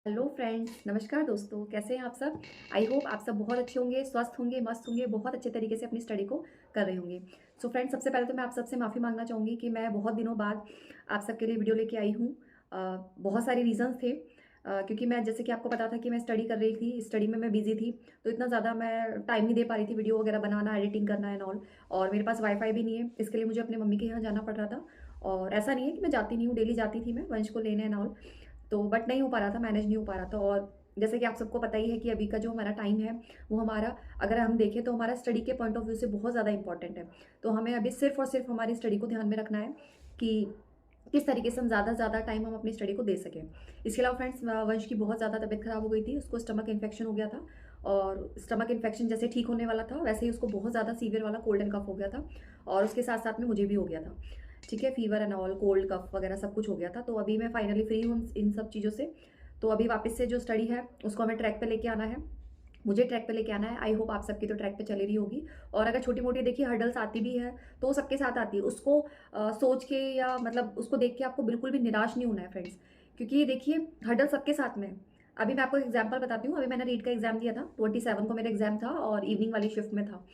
Hello friends, नमस्कार दोस्तों, कैसे हैं आप सब। आई होप आप सब बहुत अच्छे होंगे, स्वस्थ होंगे, मस्त होंगे, बहुत अच्छे तरीके से अपनी स्टडी को कर रहे होंगे। सो फ्रेंड्स, सबसे पहले तो मैं आप सबसे माफ़ी मांगना चाहूँगी कि मैं बहुत दिनों बाद आप सबके लिए वीडियो लेके आई हूँ। बहुत सारे रीजंस थे, क्योंकि मैं जैसे कि आपको पता था कि मैं स्टडी कर रही थी, स्टडी में मैं बिजी थी, तो इतना ज़्यादा मैं टाइम नहीं दे पा रही थी वीडियो वगैरह बनाना, एडिटिंग करना एंड ऑल। और मेरे पास वाईफाई भी नहीं है, इसके लिए मुझे अपनी मम्मी के यहाँ जाना पड़ रहा था। और ऐसा नहीं है कि मैं जाती नहीं हूँ, डेली जाती थी मैं वंश को लेने एंड ऑल। तो बट नहीं हो पा रहा था, मैनेज नहीं हो पा रहा था। और जैसे कि आप सबको पता ही है कि अभी का जो हमारा टाइम है वो हमारा, अगर हम देखें तो हमारा स्टडी के पॉइंट ऑफ व्यू से बहुत ज़्यादा इंपॉर्टेंट है। तो हमें अभी सिर्फ और सिर्फ हमारी स्टडी को ध्यान में रखना है कि किस तरीके से हम ज़्यादा से ज़्यादा टाइम हम अपनी स्टडी को दे सकें। इसके अलावा फ्रेंड्स, वंश की बहुत ज़्यादा तबीयत खराब हो गई थी, उसको स्टमक इन्फेक्शन हो गया था। और स्टमक इन्फेक्शन जैसे ठीक होने वाला था वैसे ही उसको बहुत ज़्यादा सीवियर वाला कोल्ड एंड कफ हो गया था। और उसके साथ साथ में मुझे भी हो गया था। ठीक है, fever and all, cold cough वगैरह सब कुछ हो गया था। तो अभी मैं फाइनली फ्री हूँ इन सब चीज़ों से। तो अभी वापस से जो स्टडी है उसको हमें ट्रैक पे लेके आना है, मुझे ट्रैक पे लेके आना है। आई होप आप सबकी तो ट्रैक पे चली रही होगी। और अगर छोटी मोटी देखिए हर्डल्स आती भी है तो वो सबके साथ आती है, उसको सोच के या मतलब उसको देख के आपको बिल्कुल भी निराश नहीं होना है फ्रेंड्स। क्योंकि देखिए हर्डल सबके साथ में है। अभी मैं आपको एग्जाम्पल बताती हूँ, अभी मैंने रीट का एग्जाम दिया था, 27 को मेरा एग्जाम था और इवनिंग वाली शिफ्ट में था।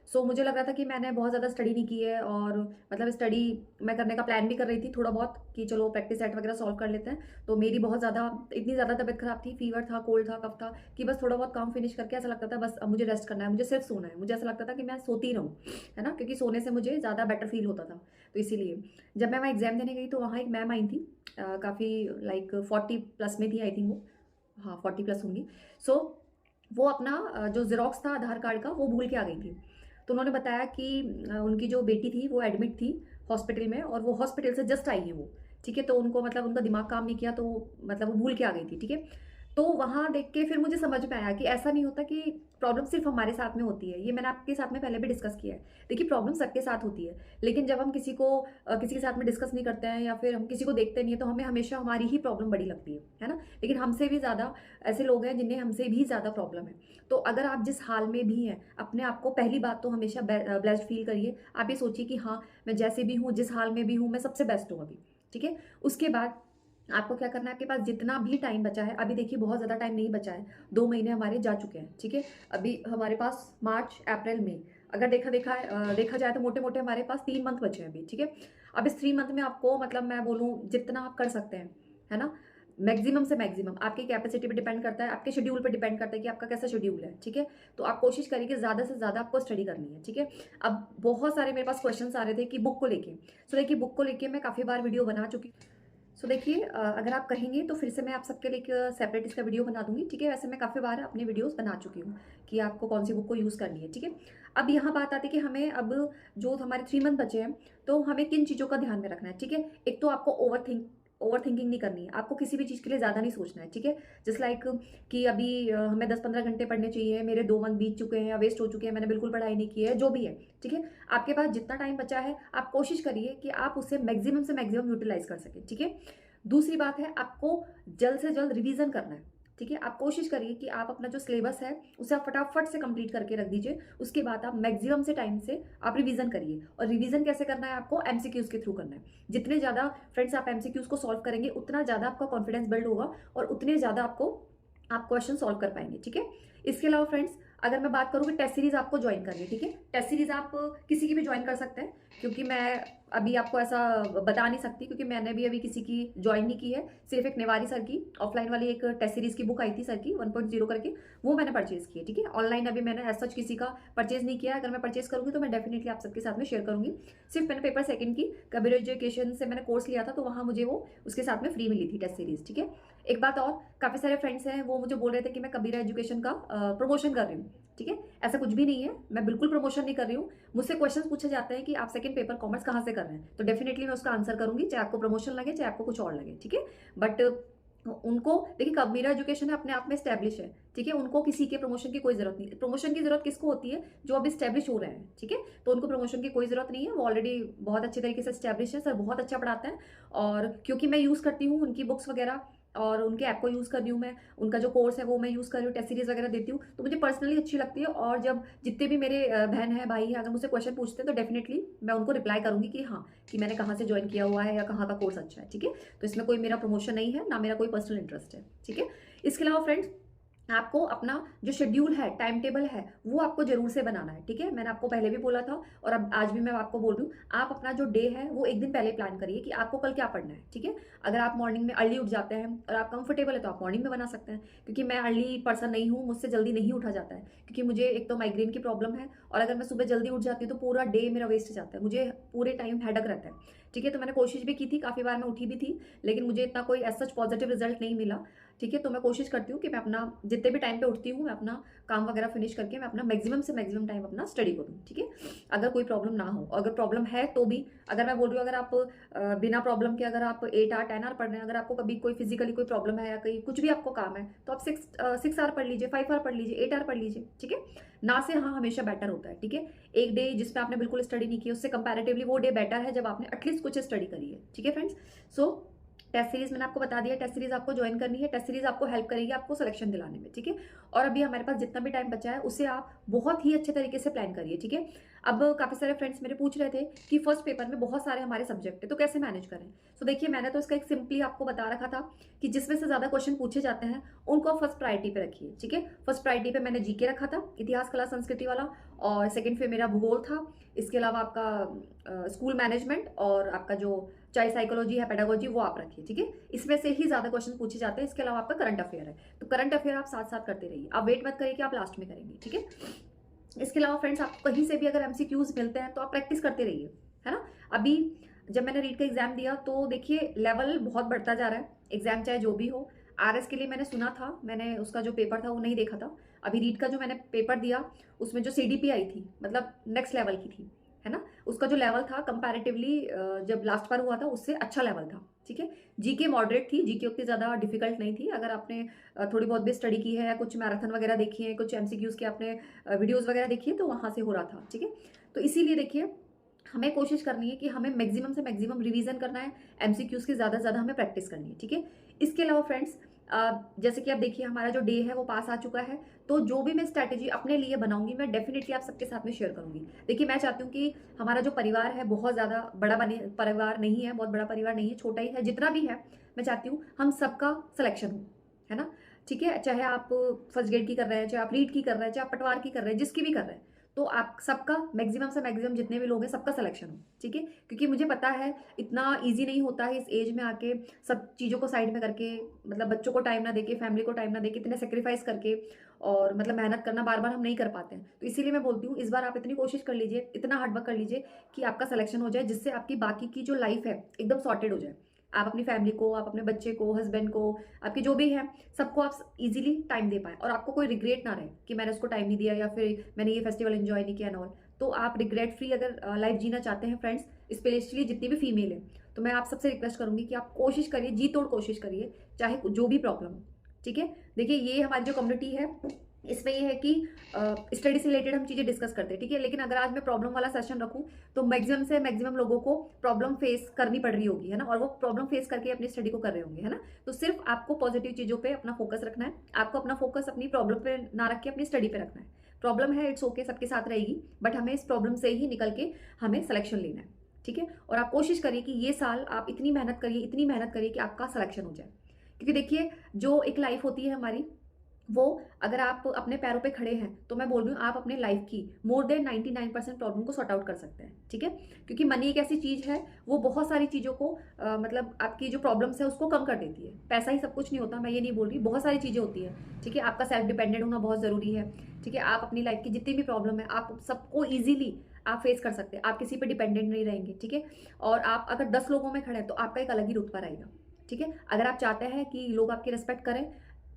सो मुझे लग रहा था कि मैंने बहुत ज़्यादा स्टडी नहीं की है, और मतलब स्टडी मैं करने का प्लान भी कर रही थी थोड़ा बहुत कि चलो प्रैक्टिस सेट वगैरह सॉल्व कर लेते हैं। तो मेरी बहुत ज़्यादा, इतनी ज़्यादा तबीयत खराब थी, फीवर था, कोल्ड था, कफ था, कि बस थोड़ा बहुत काम फिनिश करके ऐसा लगता था बस अब मुझे रेस्ट करना है, मुझे सिर्फ सोना है। मुझे ऐसा लगता था कि मैं सोती रहूँ, है ना, क्योंकि सोने से मुझे ज़्यादा बेटर फील होता था। तो इसीलिए जब मैं वहाँ एग्जाम देने गई तो वहाँ एक मैम आई थी, काफ़ी लाइक 40+ में थी आई थिंक वो। हाँ, 40+ होंगी। सो वो अपना जो ज़ेरॉक्स था आधार कार्ड का वो भूल के आ गई थी। तो उन्होंने बताया कि उनकी जो बेटी थी वो एडमिट थी हॉस्पिटल में, और वो हॉस्पिटल से जस्ट आई है वो। ठीक है, तो उनको मतलब उनका दिमाग काम नहीं किया, तो मतलब वो भूल के आ गई थी। ठीक है, तो वहाँ देख के फिर मुझे समझ में आया कि ऐसा नहीं होता कि प्रॉब्लम सिर्फ हमारे साथ में होती है। ये मैंने आपके साथ में पहले भी डिस्कस किया है। देखिए प्रॉब्लम सबके साथ होती है, लेकिन जब हम किसी को किसी के साथ में डिस्कस नहीं करते हैं या फिर हम किसी को देखते नहीं है तो हमें हमेशा हमारी ही प्रॉब्लम बड़ी लगती है ना। लेकिन हमसे भी ज़्यादा ऐसे लोग हैं जिन्हें हमसे भी ज़्यादा प्रॉब्लम है। तो अगर आप जिस हाल में भी हैं, अपने आप को पहली बात तो हमेशा ब्लेस्ड फील करिए। आप ये सोचिए कि हाँ, मैं जैसे भी हूँ, जिस हाल में भी हूँ, मैं सबसे बेस्ट हूँ अभी। ठीक है, उसके बाद आपको क्या करना है, आपके पास जितना भी टाइम बचा है, अभी देखिए बहुत ज़्यादा टाइम नहीं बचा है, 2 महीने हमारे जा चुके हैं। ठीक है, अभी हमारे पास मार्च, अप्रैल, मई, अगर देखा जाए तो मोटे मोटे हमारे पास 3 मंथ बचे हैं अभी। ठीक है, अब इस 3 मंथ में आपको मतलब मैं बोलूँ जितना आप कर सकते हैं, है ना, मैक्सिमम से मैक्सिमम आपकी कैपेसिटी पे डिपेंड करता है, आपके शेड्यूल पे डिपेंड करता है कि आपका कैसा शेड्यूल है। ठीक है, तो आप कोशिश करिए कि ज़्यादा से ज़्यादा आपको स्टडी करनी है। ठीक है, अब बहुत सारे मेरे पास क्वेश्चंस आ रहे थे कि बुक को लेके। सो देखिए बुक को लेके मैं काफ़ी बार वीडियो बना चुकी। सो देखिए अगर आप कहेंगे तो फिर से मैं आप सबके लिए एक सेपरेट इसका वीडियो बना दूंगी। ठीक है, वैसे मैं काफ़ी बार अपने वीडियोस बना चुकी हूँ कि आपको कौन सी बुक को यूज़ करनी है। ठीक है, अब यहाँ बात आती है कि हमें अब जो हमारे 3 मंथ बचे हैं तो हमें किन चीज़ों का ध्यान में रखना है। ठीक है, एक तो आपको ओवर थिंकिंग नहीं करनी है, आपको किसी भी चीज़ के लिए ज़्यादा नहीं सोचना है। ठीक है, जस्ट लाइक कि अभी हमें 10-15 घंटे पढ़ने चाहिए, मेरे 2 मंथ बीत चुके हैं या वेस्ट हो चुके हैं, मैंने बिल्कुल पढ़ाई नहीं की है, जो भी है। ठीक है, आपके पास जितना टाइम बचा है आप कोशिश करिए कि आप उसे मैक्सिमम से मैक्सिमम यूटिलाइज कर सकें। ठीक है, दूसरी बात है, आपको जल्द से जल्द रिवीजन करना है। ठीक है, आप कोशिश करिए कि आप अपना जो सिलेबस है उसे आप फटाफट से कंप्लीट करके रख दीजिए। उसके बाद आप मैक्सिमम से टाइम से आप रिवीजन करिए। और रिवीजन कैसे करना है, आपको एमसीक्यूज के थ्रू करना है। जितने ज़्यादा फ्रेंड्स आप एमसीक्यूज को सॉल्व करेंगे उतना ज़्यादा आपका कॉन्फिडेंस बिल्ड होगा और उतने ज़्यादा आप क्वेश्चन सॉल्व कर पाएंगे। ठीक है, इसके अलावा फ्रेंड्स अगर मैं बात करूँ कि टेस्ट सीरीज आपको ज्वाइन करनी है। ठीक है, टेस्ट सीरीज आप किसी की भी ज्वाइन कर सकते हैं, क्योंकि मैं अभी आपको ऐसा बता नहीं सकती क्योंकि मैंने भी अभी किसी की ज्वाइन नहीं की है। सिर्फ एक नेवारी सर की ऑफलाइन वाली एक टेस्ट सीरीज की बुक आई थी सर की 1.0 करके, वो मैंने परचेज की है। ठीक है, ऑनलाइन अभी मैंने एज सच किसी का परचेज नहीं किया है। अगर मैं परचेज करूंगी तो मैं डेफिनेटली आप सबके साथ में शेयर करूंगी। सिर्फ मैंने पेपर सेकंड की कबीर एजुकेशन से मैंने कोर्स लिया था, तो वहां मुझे वो उसके साथ में फ्री मिली थी टेस्ट सीरीज। ठीक है, एक बात और, काफी सारे फ्रेंड्स हैं वो मुझे बोल रहे थे कि मैं कबीरा एजुकेशन का प्रमोशन कर रही हूँ। ठीक है, ऐसा कुछ भी नहीं है, मैं बिल्कुल प्रमोशन नहीं कर रही हूँ। मुझसे क्वेश्चंस पूछे जाते हैं कि आप सेकंड पेपर कॉमर्स कहाँ से कर रहे हैं, तो डेफिनेटली मैं उसका आंसर करूंगी, चाहे आपको प्रमोशन लगे चाहे आपको कुछ और लगे। ठीक है, बट उनको देखिए कब मेरा एजुकेशन है अपने आप में स्टैब्लिश है। ठीक है, उनको किसी के प्रमोशन की कोई जरूरत नहीं है। प्रमोशन की जरूरत किसको होती है, जो अब स्टैब्लिश हो रहे हैं। ठीक है, तो उनको प्रमोशन की कोई जरूरत नहीं है, वो ऑलरेडी बहुत अच्छे तरीके से स्टैब्लिश है। सर बहुत अच्छा पढ़ाते हैं, और क्योंकि मैं यूज करती हूँ उनकी बुक्स वगैरह और उनके ऐप को यूज कर रही हूँ मैं, उनका जो कोर्स है वो मैं यूज कर रही हूँ, टेस्ट सीरीज वगैरह देती हूँ, तो मुझे पर्सनली अच्छी लगती है। और जब जितने भी मेरे बहन है भाई है अगर मुझसे क्वेश्चन पूछते हैं तो डेफिनेटली मैं उनको रिप्लाई करूंगी कि हाँ, कि मैंने कहाँ से ज्वाइन किया हुआ है या कहाँ का कोर्स अच्छा है। ठीक है, तो इसमें कोई मेरा प्रमोशन नहीं है, ना मेरा कोई पर्सनल इंटरेस्ट है। ठीक है, इसके अलावा फ्रेंड्स, आपको अपना जो शेड्यूल है, टाइम टेबल है, वो आपको ज़रूर से बनाना है, ठीक है? मैंने आपको पहले भी बोला था और अब आज भी मैं आपको बोल रही हूँ, आप अपना जो डे है, वो 1 दिन पहले प्लान करिए कि आपको कल क्या पढ़ना है, ठीक है? अगर आप मॉर्निंग में अर्ली उठ जाते हैं और आप कंफर्टेबल है, तो आप मॉर्निंग में बना सकते हैं, क्योंकि मैं अर्ली पर्सन नहीं हूँ, मुझसे जल्दी नहीं उठा जाता है, क्योंकि मुझे एक तो माइग्रेन की प्रॉब्लम है और अगर मैं सुबह जल्दी उठ जाती हूँ, तो पूरा डे मेरा वेस्ट जाता है, मुझे पूरे टाइम हेडेक रहता है, ठीक है? तो मैंने कोशिश भी की थी, काफ़ी बार मैं उठी भी थी, लेकिन मुझे इतना कोई एज़ सच पॉजिटिव रिजल्ट नहीं मिला, ठीक है? तो मैं कोशिश करती हूँ कि मैं अपना जितने भी टाइम पे उठती हूँ, मैं अपना काम वगैरह फिनिश करके मैं अपना मैक्सिमम से मैक्सिमम टाइम अपना स्टडी करूँ, ठीक है? अगर कोई प्रॉब्लम ना हो, अगर प्रॉब्लम है तो भी, अगर मैं बोल रही हूँ, अगर आप बिना प्रॉब्लम के अगर आप 8 आवर 10 आवर पढ़ रहे हैं, अगर आपको कभी कोई फिजिकली कोई प्रॉब्लम है या कहीं कुछ भी आपको काम है, तो आप 6 आवर पढ़ लीजिए, 5 आवर पढ़ लीजिए, 8 आवर पढ़ लीजिए, ठीक है? ना से हाँ हमेशा बेटर होता है, ठीक है? एक डे जिसमें आपने बिल्कुल स्टडी नहीं की, उससे कंपैरेटिवली वो डे बेटर है जब आपने एटलीस्ट कुछ स्टडी करी है, ठीक है फ्रेंड्स? सो टेस्ट सीरीज मैंने आपको बता दिया, टेस्ट सीरीज आपको ज्वाइन करनी है, टेस्ट सीरीज आपको हेल्प करेगी आपको सिलेक्शन दिलाने में, ठीक है? और अभी हमारे पास जितना भी टाइम बचा है, उसे आप बहुत ही अच्छे तरीके से प्लान करिए, ठीक है? अब काफ़ी सारे फ्रेंड्स मेरे पूछ रहे थे कि फर्स्ट पेपर में बहुत सारे हमारे सब्जेक्ट है, तो कैसे मैनेज करें? सो देखिए, मैंने तो इसका एक सिंपली आपको बता रखा था कि जिसमें से ज़्यादा क्वेश्चन पूछे जाते हैं, उनको आप फर्स्ट प्रायोरिटी पे रखिए, ठीक है? फर्स्ट प्रायोरिटी पे मैंने जीके रखा था, इतिहास, कला, संस्कृति वाला, और सेकंड पे मेरा भूगोल था। इसके अलावा आपका स्कूल मैनेजमेंट और आपका जो चाहे साइकोलॉजी है, पेडागोजी, वो आप रखिए, ठीक है? इसमें से ही ज़्यादा क्वेश्चन पूछे जाते हैं। इसके अलावा आपका करंट अफेयर है, तो करंट अफेयर आप साथ साथ करते रहिए, आप वेट मत करिए कि आप लास्ट में करेंगे, ठीक है? इसके अलावा फ्रेंड्स, आपको कहीं से भी अगर एमसीक्यूज मिलते हैं, तो आप प्रैक्टिस करते रहिए, है ना? अभी जब मैंने रीट का एग्जाम दिया, तो देखिए लेवल बहुत बढ़ता जा रहा है, एग्जाम चाहे जो भी हो। आरएस के लिए मैंने सुना था, मैंने उसका जो पेपर था वो नहीं देखा था। अभी रीट का जो मैंने पेपर दिया, उसमें जो सीडीपी आई थी, मतलब नेक्स्ट लेवल की थी, है ना? उसका जो लेवल था कंपैरेटिवली जब लास्ट बार हुआ था, उससे अच्छा लेवल था, ठीक है? जीके मॉडरेट थी, जीके उतनी ज़्यादा डिफिकल्ट नहीं थी। अगर आपने थोड़ी बहुत भी स्टडी की है, कुछ मैराथन वगैरह देखी है, कुछ एमसीक्यूज के आपने वीडियोस वगैरह देखी है, तो वहाँ से हो रहा था, ठीक है? तो इसीलिए देखिए, हमें कोशिश करनी है कि हमें मैक्सिमम से मैक्सिमम रिवीजन करना है, एमसीक्यूज की ज़्यादा से ज़्यादा हमें प्रैक्टिस करनी है, ठीक है? इसके अलावा फ्रेंड्स, जैसे कि आप देखिए, हमारा जो डे है वो पास आ चुका है, तो जो भी मैं स्ट्रैटेजी अपने लिए बनाऊंगी, मैं डेफिनेटली आप सबके साथ में शेयर करूंगी। देखिए, मैं चाहती हूँ कि हमारा जो परिवार है, बहुत ज़्यादा बड़ा बने परिवार नहीं है, बहुत बड़ा परिवार नहीं है, छोटा ही है, जितना भी है, मैं चाहती हूँ हम सबका सिलेक्शन हो, है ना? ठीक है? चाहे आप फर्स्ट ग्रेड की कर रहे हैं, चाहे आप रीड की कर रहे हैं, चाहे आप पटवार की कर रहे हैं, जिसकी भी कर रहे हैं, तो आप सबका मैक्सिमम से मैक्सिमम जितने भी लोग हैं, सबका सिलेक्शन हो, ठीक है? क्योंकि मुझे पता है इतना ईजी नहीं होता है इस एज में आके सब चीज़ों को साइड में करके, मतलब बच्चों को टाइम ना देके, फैमिली को टाइम ना देके, इतने सेक्रीफाइस करके और मतलब मेहनत करना बार बार हम नहीं कर पाते हैं। तो इसीलिए मैं बोलती हूँ, इस बार आप इतनी कोशिश कर लीजिए, इतना हार्डवर्क कर लीजिए कि आपका सिलेक्शन हो जाए, जिससे आपकी बाकी की जो लाइफ है एकदम सॉर्टेड हो जाए। आप अपनी फैमिली को, आप अपने बच्चे को, हस्बैंड को, आपके जो भी है, सबको आप इजीली टाइम दे पाएँ और आपको कोई रिग्रेट ना रहे कि मैंने उसको टाइम नहीं दिया या फिर मैंने ये फेस्टिवल एंजॉय नहीं किया एंड ऑल। तो आप रिग्रेट फ्री अगर लाइफ जीना चाहते हैं फ्रेंड्स, स्पेशली जितनी भी फीमेल है, तो मैं आप सबसे रिक्वेस्ट करूंगी कि आप कोशिश करिए, जी तोड़ कोशिश करिए, चाहे जो भी प्रॉब्लम हो, ठीक है? देखिए, ये हमारी जो कम्युनिटी है, इसमें ये है कि स्टडी से रिलेटेड हम चीज़ें डिस्कस करते हैं, ठीक है? लेकिन अगर आज मैं प्रॉब्लम वाला सेशन रखूं, तो मैक्सिमम से मैक्सिमम लोगों को प्रॉब्लम फेस करनी पड़ रही होगी, है ना? और वो प्रॉब्लम फेस करके अपनी स्टडी को कर रहे होंगे, है ना? तो सिर्फ आपको पॉजिटिव चीज़ों पे अपना फोकस रखना है, आपको अपना फोकस अपनी प्रॉब्लम पे ना रख के अपनी स्टडी पे रखना है। प्रॉब्लम है, इट्स ओके, सबके साथ रहेगी, बट हमें इस प्रॉब्लम से ही निकल के हमें सिलेक्शन लेना है, ठीक है? और आप कोशिश करिए कि ये साल आप इतनी मेहनत करिए, इतनी मेहनत करिए कि आपका सिलेक्शन हो जाए, क्योंकि देखिए, जो एक लाइफ होती है हमारी, वो अगर आप अपने पैरों पे खड़े हैं, तो मैं बोल रही हूँ, आप अपने लाइफ की मोर देन 99% प्रॉब्लम को सॉर्ट आउट कर सकते हैं, ठीक है? क्योंकि मनी एक ऐसी चीज़ है, वो बहुत सारी चीज़ों को मतलब आपकी जो प्रॉब्लम्स है उसको कम कर देती है। पैसा ही सब कुछ नहीं होता, मैं ये नहीं बोल रही, बहुत सारी चीज़ें होती है, ठीक है? आपका सेल्फ डिपेंडेंट होना बहुत ज़रूरी है, ठीक है? आप अपनी लाइफ की जितनी भी प्रॉब्लम है, आप सबको ईजिली आप फेस कर सकते हैं, आप किसी पर डिपेंडेंट नहीं रहेंगे, ठीक है? और आप अगर 10 लोगों में खड़े हैं, तो आपका एक अलग ही रुतबा रहेगा, ठीक है? अगर आप चाहते हैं कि लोग आपकी रिस्पेक्ट करें,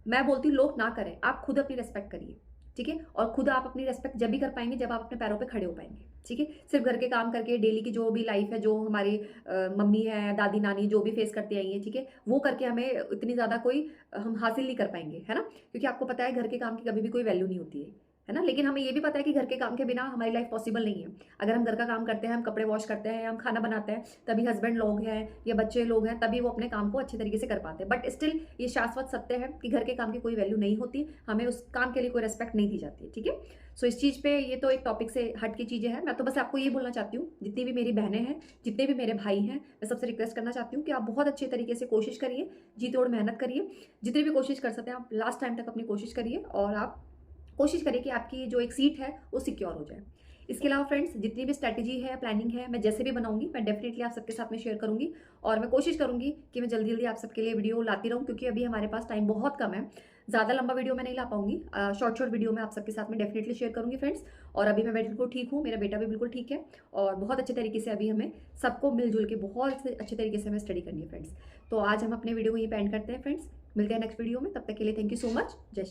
मैं बोलती हूँ लोग ना करें, आप खुद अपनी रिस्पेक्ट करिए, ठीक है? और खुद आप अपनी रिस्पेक्ट जब भी कर पाएंगे जब आप अपने पैरों पे खड़े हो पाएंगे, ठीक है? सिर्फ घर के काम करके, डेली की जो भी लाइफ है, जो हमारी मम्मी है, दादी नानी जो भी फेस करती आई है, ठीक है, वो करके हमें इतनी ज़्यादा कोई हम हासिल नहीं कर पाएंगे, है ना? क्योंकि आपको पता है घर के काम की कभी भी कोई वैल्यू नहीं होती है ना? लेकिन हमें ये भी पता है कि घर के काम के बिना हमारी लाइफ पॉसिबल नहीं है। अगर हम घर का काम करते हैं, हम कपड़े वॉश करते हैं या हम खाना बनाते हैं, तभी हस्बैंड लोग हैं या बच्चे लोग हैं, तभी वो अपने काम को अच्छे तरीके से कर पाते हैं। बट स्टिल ये शाश्वत सत्य है कि घर के काम की कोई वैल्यू नहीं होती, हमें उस काम के लिए कोई रिस्पेक्ट नहीं दी जाती है, ठीक है? सो इस चीज़ पे ये तो एक टॉपिक से हट की चीज़ें हैं। मैं तो बस आपको ये बोलना चाहती हूँ, जितनी भी मेरी बहनें हैं, जितने भी मेरे भाई हैं, मैं सबसे रिक्वेस्ट करना चाहती हूँ कि आप बहुत अच्छे तरीके से कोशिश करिए, जी तोड़ मेहनत करिए। जितनी भी कोशिश कर सकते हैं आप लास्ट टाइम तक अपनी कोशिश करिए और आप कोशिश करें कि आपकी जो एक सीट है वो सिक्योर हो जाए। इसके अलावा फ्रेंड्स जितनी भी स्ट्रैटेजी है, प्लानिंग है, मैं जैसे भी बनाऊँगी, मैं डेफ़िनिटली आप सबके साथ में शेयर करूँगी और मैं कोशिश करूँगी कि मैं जल्दी-जल्दी आप सबके लिए वीडियो लाती रहूँ क्योंकि अभी हमारे पास टाइम बहुत कम है। ज़्यादा लंबा वीडियो मैं नहीं ला पाऊँगी। शॉर्ट वीडियो मैं आप सबके साथ में डेफ़िनिटली शेयर करूँगी फ्रेंड्स। और अभी मैं बिल्कुल ठीक हूँ, मेरा बेटा भी बिल्कुल ठीक है और बहुत अच्छे तरीके से अभी हमें सबको मिल-जुल के बहुत से अच्छे तरीके से हमें स्टडी करनी है फ्रेंड्स। तो आज हम अपने वीडियो को यहीं पे एंड करते हैं फ्रेंड्स। मिलते हैं नेक्स्ट वीडियो में, तब तक के लिए थैंक यू सो मच। जय